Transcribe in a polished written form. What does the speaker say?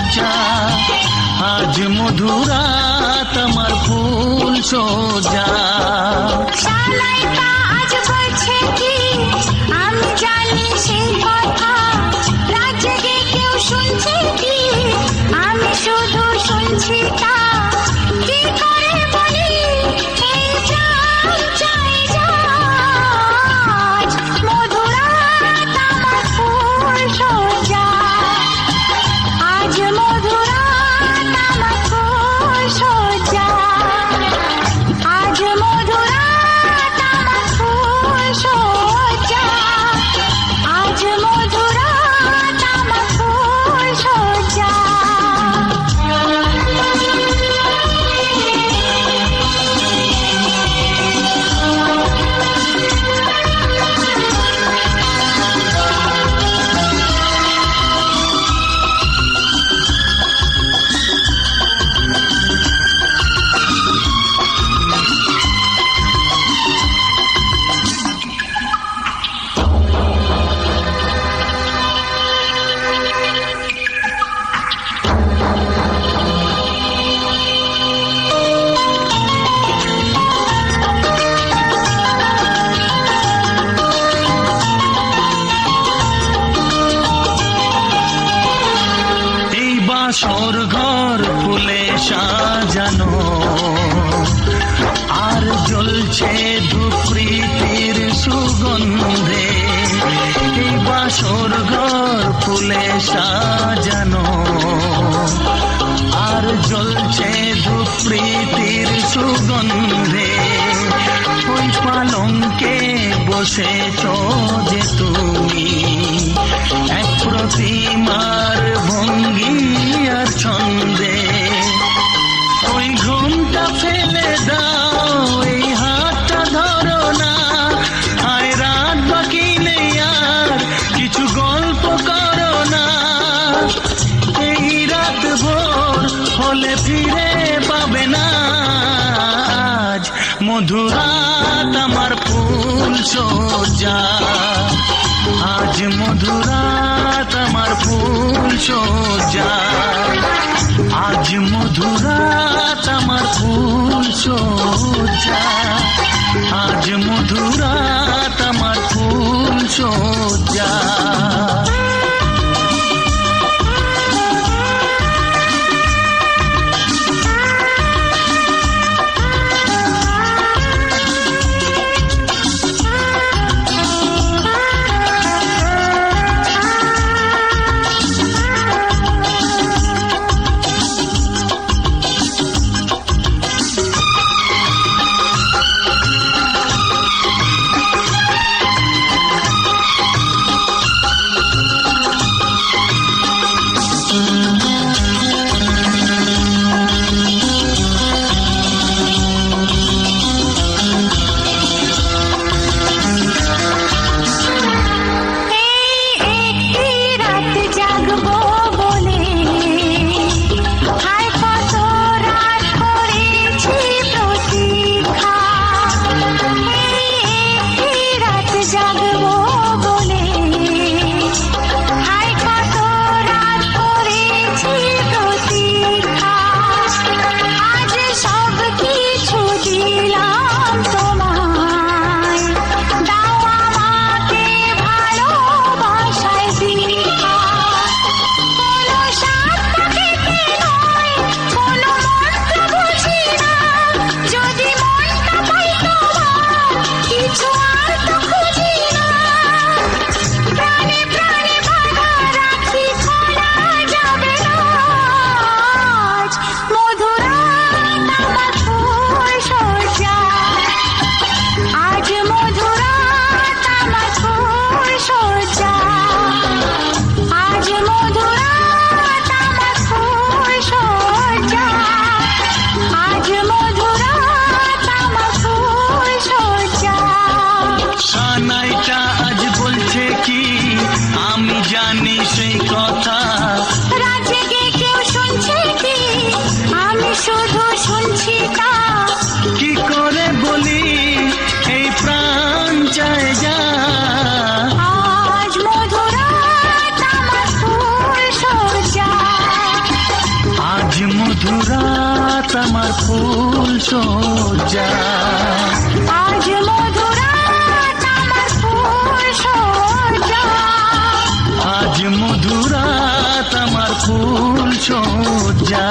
সোজা, আজ মধুরাত আমার ফুল সোজা। শালাইকা আজ বলছে কি আমি জানি সেই কথা, রাত জেগে কেউ শুনছে কি আমি শুধু শুনছি তা। কি করে বলি এই প্রাণ চাই আজ, মধুরাত আমার ফুল সোজা, আজ মধুরাত আমার ফুল সোজা, আজ মধুরাত আমার ফুল সোজা, আজ মধুরাত আমার ফুল সোজা। বাসর ঘর ফুলে সাজানো, আর জ্বলছে ধূপৃতির সুগন্ধে। এই বাসর ঘর ফুলে সাজানো, আর জ্বলছে ধূপৃতির সুগন্ধে। ওই পালঙ্কে বসেছ যে তুমি, এক প্রতিমার ভঙ্গি আর ছন্দে। ওই ঘুমটা ফেলে দাও, এই হাতটা ধরো না, আয় রাত বাকি নেই আর কিছু গল্প করো না। এই রাত ভোর হলে ফিরে পাবে না আজ, মধুরাত আমার ফুল সোজা, আজ মধুরাত আমার ফুল সোজা, আজ মধুরাত আমার ফুল সোজা, আজ মধুরাত আমার ফুল সোজা। আমার ফুল সজ্জা। আজ মধুরাত আমার ফুল সজ্জা। আজ মধুরাত আমার ফুল সজ্জা।